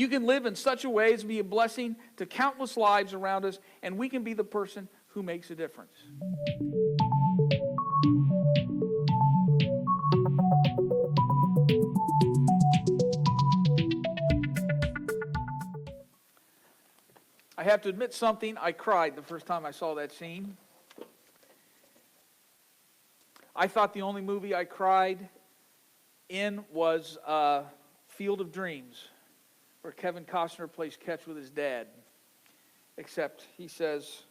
You can live in such a way as to be a blessing to countless lives around us, and we can be the person who makes a difference. I have to admit something. I cried the first time I saw that scene. I thought the only movie I cried in was Field of Dreams, where Kevin Costner plays catch with his dad. Except he says,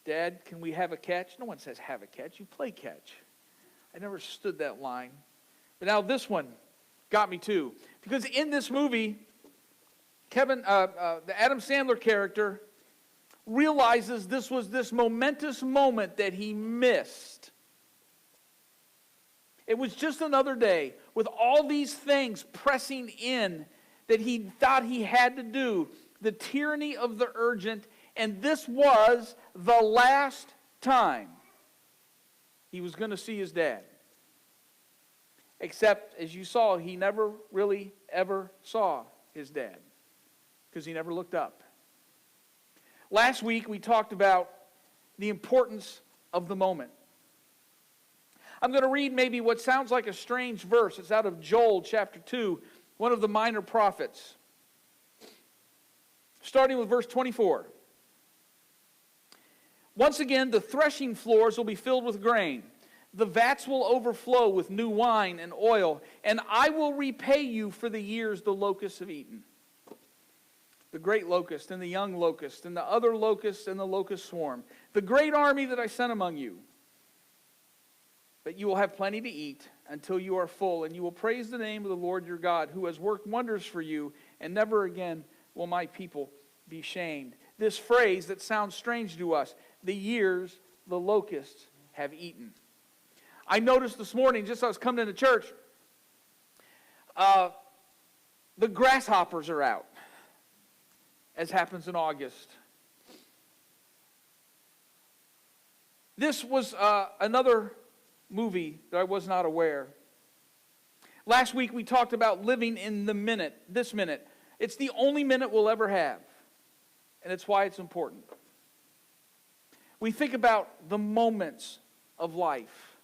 "Dad, can we have a catch?" No one says have a catch. You play catch. I never stood that line. But now this one got me too. Because in this movie, the Adam Sandler character realizes this was this momentous moment that he missed. It was just another day with all these things pressing in that he thought he had to do. The tyranny of the urgent, and this was the last time he was going to see his dad. Except, as you saw, he never really ever saw his dad because he never looked up. Last week, we talked about the importance of the moment. I'm going to read maybe what sounds like a strange verse. It's out of Joel chapter 2, one of the minor prophets. Starting with verse 24. Once again, the threshing floors will be filled with grain. The vats will overflow with new wine and oil, and I will repay you for the years the locusts have eaten. The great locust and the young locust and the other locusts and the locust swarm, the great army that I sent among you. But you will have plenty to eat until you are full, and you will praise the name of the Lord your God, who has worked wonders for you, and never again will my people be shamed. This phrase that sounds strange to us, the years the locusts have eaten. I noticed this morning, just as I was coming into church, the grasshoppers are out, as happens in August. This was another movie that I was not aware. Last week we talked about living in the minute, this minute. It's the only minute we'll ever have, and it's why it's important. We think about the moments of life,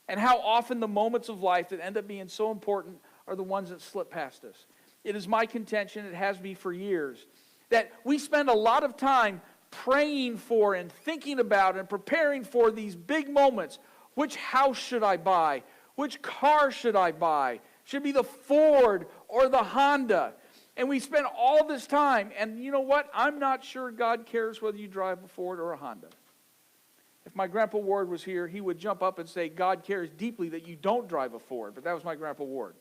and how often the moments of life that end up being so important are the ones that slip past us. It is my contention, it has been for years, that we spend a lot of time praying for and thinking about and preparing for these big moments. Which house should I buy? Which car should I buy? Should it be the Ford or the Honda? And we spend all this time, and you know what? I'm not sure God cares whether you drive a Ford or a Honda. If my Grandpa Ward was here, he would jump up and say, God cares deeply that you don't drive a Ford. But that was my Grandpa Ward.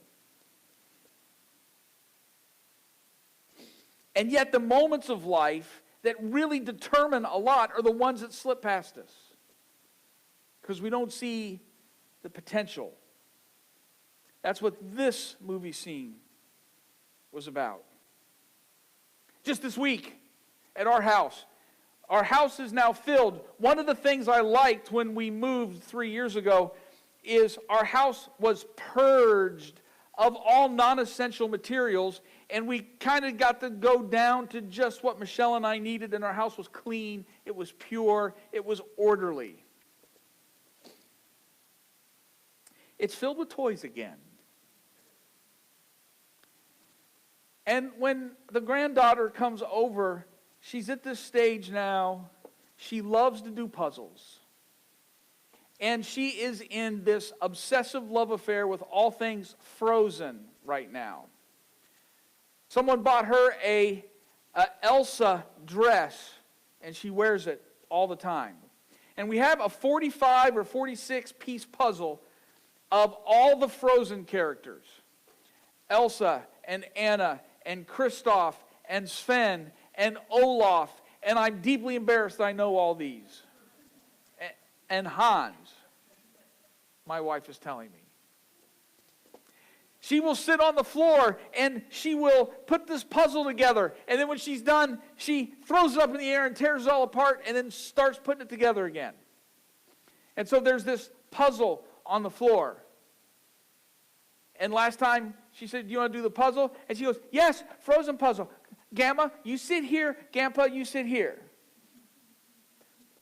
And yet the moments of life that really determine a lot are the ones that slip past us. Because we don't see the potential. That's what this movie scene was about. Just this week at our house is now filled. One of the things I liked when we moved 3 years ago is our house was purged of all non-essential materials, and we kind of got to go down to just what Michelle and I needed, and our house was clean, it was pure, it was orderly. It's filled with toys again. And when the granddaughter comes over, she's at this stage now, she loves to do puzzles. And she is in this obsessive love affair with all things Frozen right now. Someone bought her a Elsa dress, and she wears it all the time. And we have a 45 or 46 piece puzzle of all the Frozen characters. Elsa and Anna and Kristoff and Sven and Olaf. And I'm deeply embarrassed that I know all these. And Hans, my wife is telling me. She will sit on the floor and she will put this puzzle together. And then when she's done, she throws it up in the air and tears it all apart and then starts putting it together again. And so there's this puzzle on the floor. And last time she said, do you want to do the puzzle? And she goes, yes, frozen puzzle. Gamma, you sit here. Grandpa, you sit here.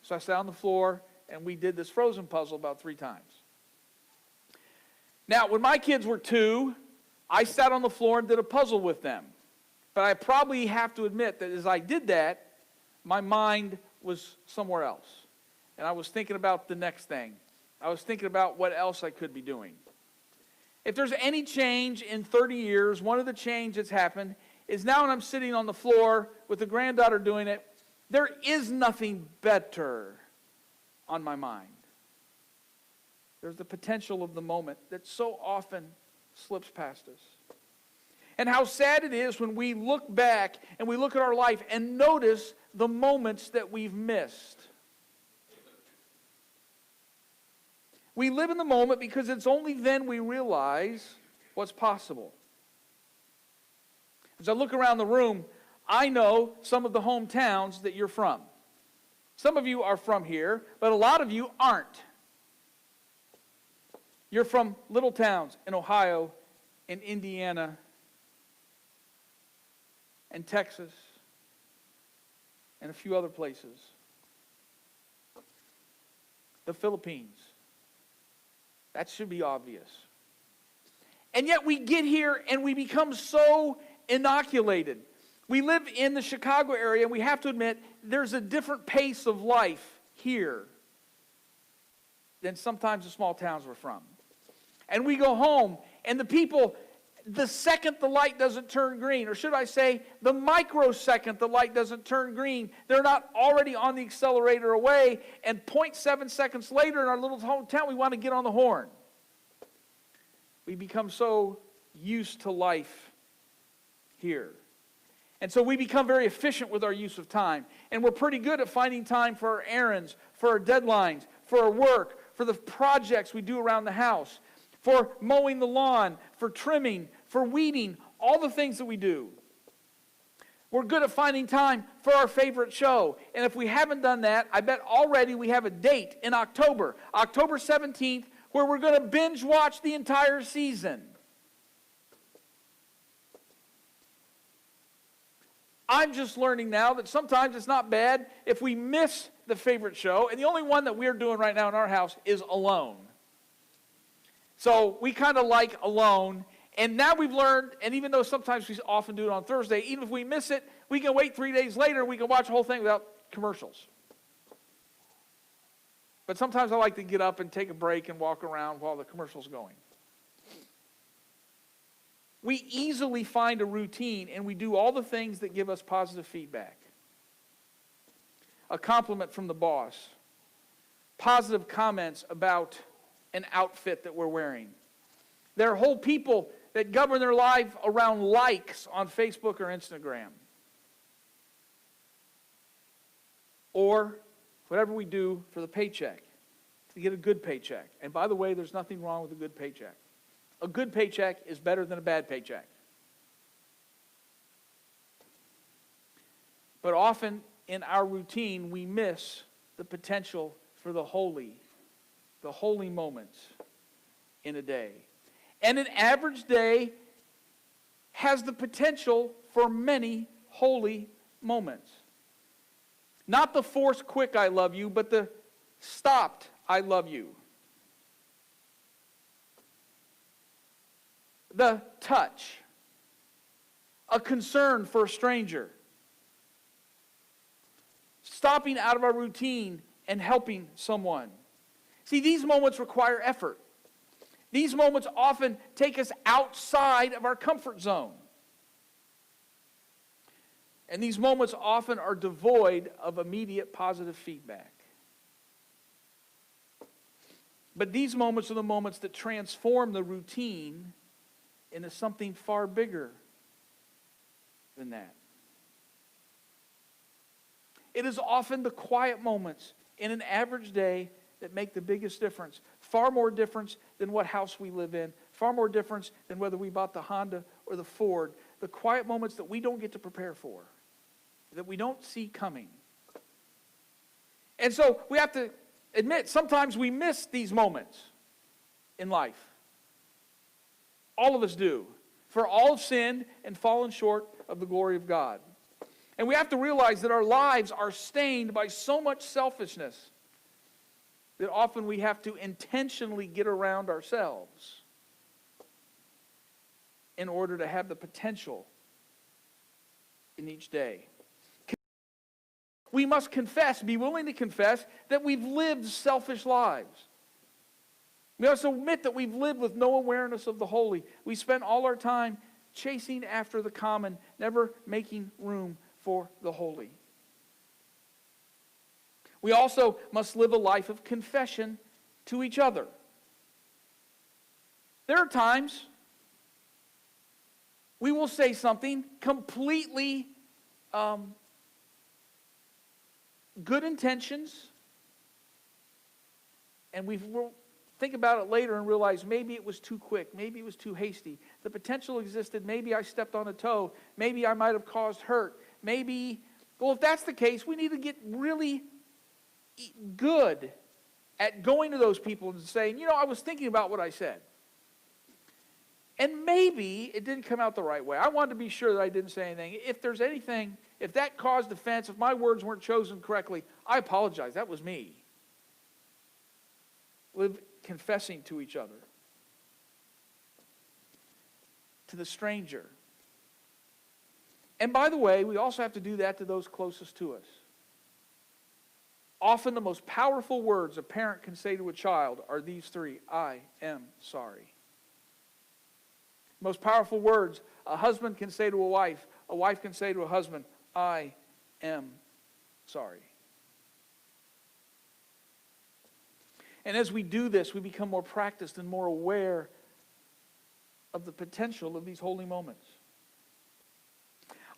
So I sat on the floor, and we did this frozen puzzle about 3 times. Now, when my kids were 2, I sat on the floor and did a puzzle with them. But I probably have to admit that as I did that, my mind was somewhere else. And I was thinking about the next thing. I was thinking about what else I could be doing. If there's any change in 30 years, one of the changes that's happened is now when I'm sitting on the floor with the granddaughter doing it, there is nothing better on my mind. There's the potential of the moment that so often slips past us. And how sad it is when we look back and we look at our life and notice the moments that we've missed. We live in the moment because it's only then we realize what's possible. As I look around the room, I know some of the hometowns that you're from. Some of you are from here, but a lot of you aren't. You're from little towns in Ohio, in Indiana, and Texas, and a few other places. The Philippines. That should be obvious. And yet we get here and we become so inoculated. We live in the Chicago area, and we have to admit there's a different pace of life here than sometimes the small towns we're from. And we go home, and the people, the second the light doesn't turn green, or should I say, the microsecond the light doesn't turn green, they're not already on the accelerator away, and 0.7 seconds later in our little hometown, we want to get on the horn. We become so used to life here. And so we become very efficient with our use of time. And we're pretty good at finding time for our errands, for our deadlines, for our work, for the projects we do around the house, for mowing the lawn, for trimming, for weeding, all the things that we do. We're good at finding time for our favorite show. And if we haven't done that, I bet already we have a date in October, October 17th, where we're going to binge watch the entire season. I'm just learning now that sometimes it's not bad if we miss the favorite show, and the only one that we're doing right now in our house is Alone. So we kind of like Alone, and now we've learned, and even though sometimes we often do it on Thursday, even if we miss it, we can wait 3 days later and we can watch the whole thing without commercials. But sometimes I like to get up and take a break and walk around while the commercial's going. We easily find a routine, and we do all the things that give us positive feedback. A compliment from the boss. Positive comments about an outfit that we're wearing. There are whole people that govern their life around likes on Facebook or Instagram. Or whatever we do for the paycheck, to get a good paycheck. And by the way, there's nothing wrong with a good paycheck. A good paycheck is better than a bad paycheck. But often in our routine, we miss the potential for the holy moments in a day. And an average day has the potential for many holy moments. Not the forced quick I love you, but the stopped I love you. The touch, a concern for a stranger, stopping out of our routine and helping someone. See, these moments require effort. These moments often take us outside of our comfort zone. And these moments often are devoid of immediate positive feedback. But these moments are the moments that transform the routine into something far bigger than that. It is often the quiet moments in an average day that make the biggest difference. Far more difference than what house we live in. Far more difference than whether we bought the Honda or the Ford. The quiet moments that we don't get to prepare for. That we don't see coming. And so we have to admit, sometimes we miss these moments in life. All of us do. For all have sinned and fallen short of the glory of God. And we have to realize that our lives are stained by so much selfishness that often we have to intentionally get around ourselves in order to have the potential in each day. We must confess, be willing to confess, that we've lived selfish lives. We also admit that we've lived with no awareness of the holy. We spent all our time chasing after the common, never making room for the holy. We also must live a life of confession to each other. There are times we will say something completely good intentions, and we will think about it later and realize maybe it was too quick, maybe it was too hasty. The potential existed, maybe I stepped on a toe, maybe I might have caused hurt, maybe, well, if that's the case, we need to get really good at going to those people and saying, I was thinking about what I said. And maybe it didn't come out the right way. I wanted to be sure that I didn't say anything. If there's anything, if that caused offense, if my words weren't chosen correctly, I apologize. That was me. Live confessing to each other. To the stranger. And by the way, we also have to do that to those closest to us. Often the most powerful words a parent can say to a child are these three: I am sorry. Most powerful words a husband can say to a wife can say to a husband: I am sorry. And as we do this, we become more practiced and more aware of the potential of these holy moments.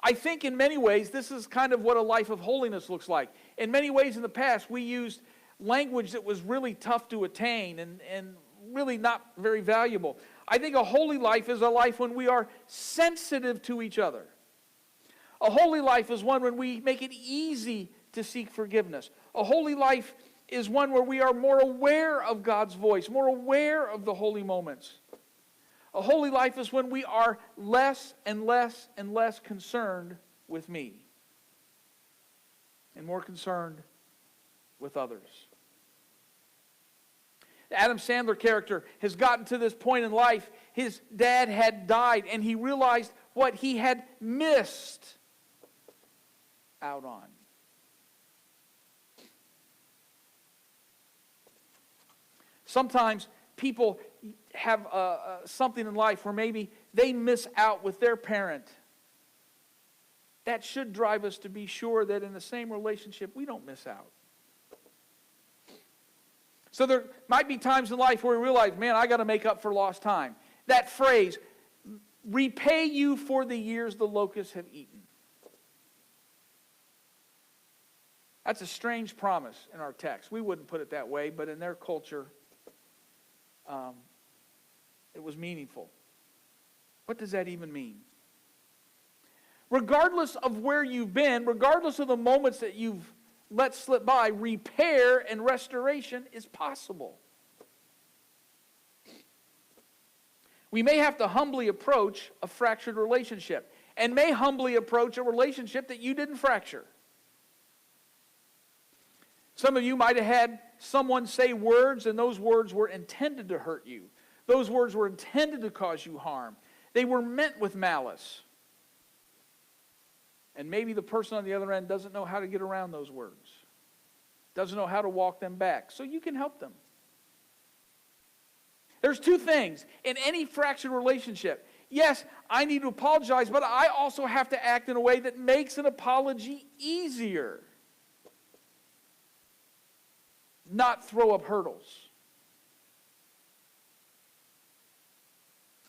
I think in many ways, this is kind of what a life of holiness looks like. In many ways in the past, we used language that was really tough to attain and really not very valuable. I think a holy life is a life when we are sensitive to each other. A holy life is one when we make it easy to seek forgiveness. A holy life is one where we are more aware of God's voice, more aware of the holy moments. A holy life is when we are less and less and less concerned with me and more concerned with others. The Adam Sandler character has gotten to this point in life. His dad had died, and he realized what he had missed out on. Sometimes people have something in life where maybe they miss out with their parent. That should drive us to be sure that in the same relationship we don't miss out. So there might be times in life where we realize, man, I got to make up for lost time. That phrase, repay you for the years the locusts have eaten. That's a strange promise in our text. We wouldn't put it that way, but in their culture, it was meaningful. What does that even mean? Regardless of where you've been, regardless of the moments that you've let slip by, repair and restoration is possible. We may have to humbly approach a fractured relationship, and may humbly approach a relationship that you didn't fracture. Some of you might have had someone say words, and those words were intended to hurt you. Those words were intended to cause you harm. They were meant with malice. And maybe the person on the other end doesn't know how to get around those words. Doesn't know how to walk them back. So you can help them. There's two things in any fractured relationship. Yes, I need to apologize, but I also have to act in a way that makes an apology easier. Not throw up hurdles.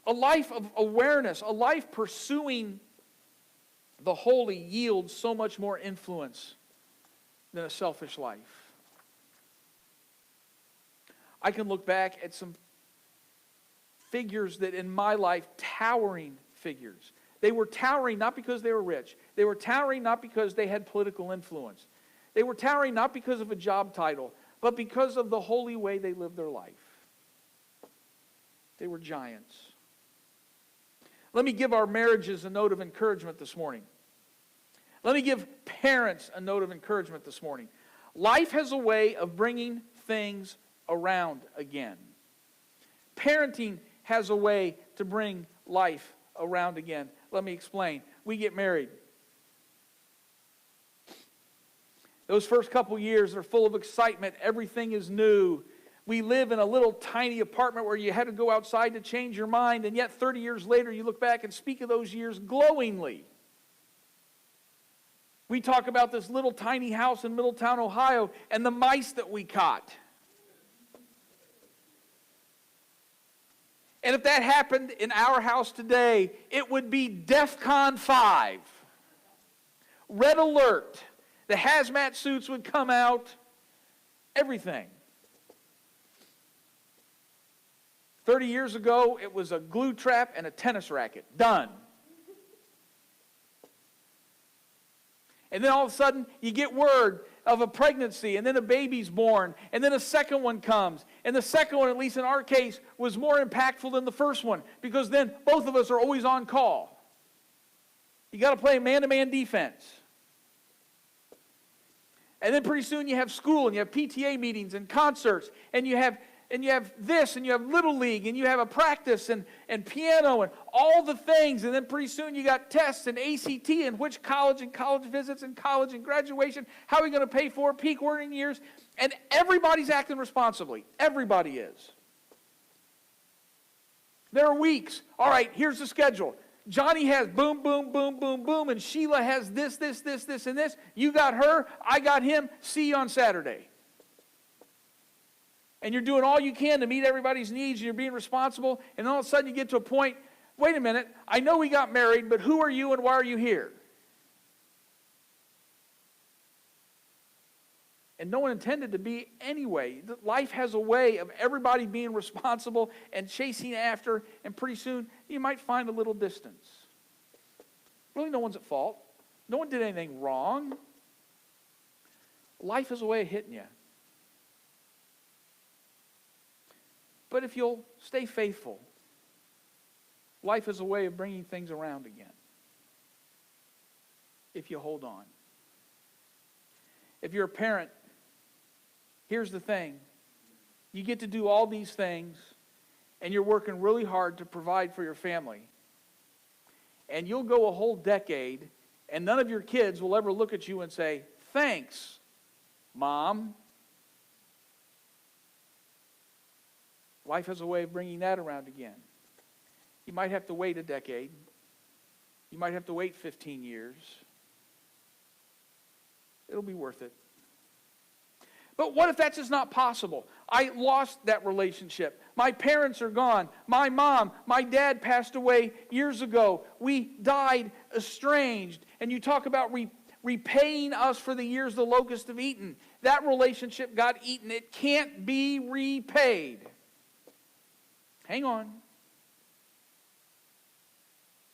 A life of awareness, a life pursuing the holy yields so much more influence than a selfish life. I can look back at some figures that in my life, towering figures. They were towering not because they were rich. They were towering not because they had political influence. They were towering not because of a job title, but because of the holy way they lived their life. They were giants. Let me give our marriages a note of encouragement this morning. Let me give parents a note of encouragement this morning. Life has a way of bringing things around again. Parenting has a way to bring life around again. Let me explain. We get married. Those first couple years are full of excitement. Everything is new. We live in a little tiny apartment where you had to go outside to change your mind, and yet 30 years later you look back and speak of those years glowingly. We talk about this little tiny house in Middletown, Ohio, and the mice that we caught. And if that happened in our house today, it would be DEFCON 5. Red alert. The hazmat suits would come out. Everything. 30 years ago, it was a glue trap and a tennis racket. Done. And then all of a sudden, you get word of a pregnancy, and then a baby's born, and then a second one comes. And the second one, at least in our case, was more impactful than the first one, because then both of us are always on call. You got to play man-to-man defense. And then pretty soon you have school, and you have PTA meetings and concerts, and you have this, and you have Little League, and you have a practice, and piano, and all the things. And then pretty soon you got tests and ACT, and which college, and college visits, and college, and graduation. How are we going to pay for peak working years? And everybody's acting responsibly. Everybody is. There are weeks. All right, here's the schedule. Johnny has boom, boom, boom, boom, boom, and Sheila has this, and this. You got her, I got him. See you on Saturday. And you're doing all you can to meet everybody's needs, and you're being responsible, and all of a sudden you get to a point, wait a minute, I know we got married, but who are you and why are you here? And no one intended to be anyway. Life has a way of everybody being responsible and chasing after, and pretty soon you might find a little distance. Really, no one's at fault. No one did anything wrong. Life is a way of hitting you. But if you'll stay faithful, life is a way of bringing things around again. If you hold on. If you're a parent, here's the thing. You get to do all these things, and you're working really hard to provide for your family. And you'll go a whole decade, and none of your kids will ever look at you and say, "Thanks, Mom." Life has a way of bringing that around again. You might have to wait a decade. You might have to wait 15 years. It'll be worth it. But what if that's just not possible? I lost that relationship. My parents are gone. My mom, my dad passed away years ago. We died estranged. And you talk about repaying us for the years the locusts have eaten. That relationship got eaten. It can't be repaid. Hang on.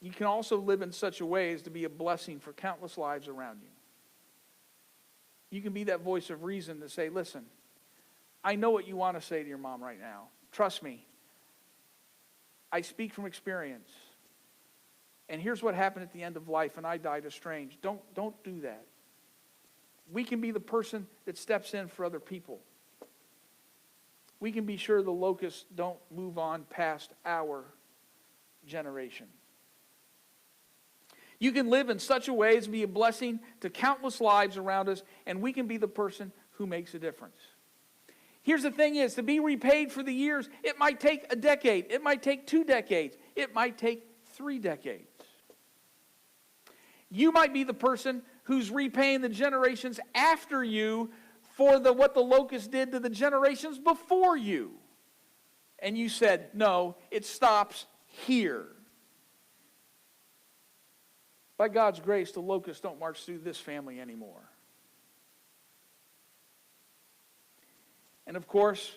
You can also live in such a way as to be a blessing for countless lives around you. You can be that voice of reason to say, listen, I know what you want to say to your mom right now. Trust me. I speak from experience. And here's what happened at the end of life, and I died estranged. Don't do that. We can be the person that steps in for other people. We can be sure the locusts don't move on past our generation. You can live in such a way as to be a blessing to countless lives around us, and we can be the person who makes a difference. Here's the thing is, to be repaid for the years, it might take a decade. It might take 2 decades. It might take 3 decades. You might be the person who's repaying the generations after you for what the locust did to the generations before you. And you said, no, it stops here. By God's grace, the locusts don't march through this family anymore. And of course,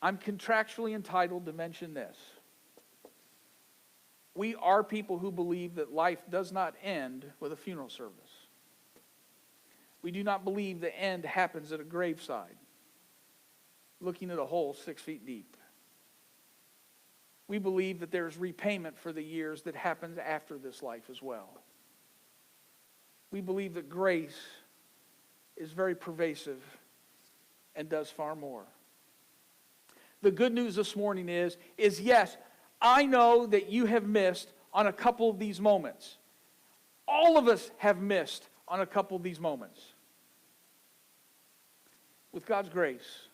I'm contractually entitled to mention this. We are people who believe that life does not end with a funeral service. We do not believe the end happens at a graveside, looking at a hole 6 feet deep. we believe that there's repayment for the years that happens after this life as well. We believe that grace is very pervasive and does far more. The good news this morning is yes, I know that you have missed on a couple of these moments. All of us have missed on a couple of these moments. With God's grace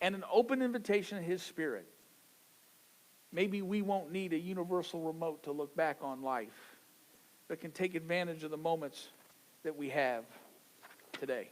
and an open invitation of His Spirit, maybe we won't need a universal remote to look back on life, but can take advantage of the moments that we have today.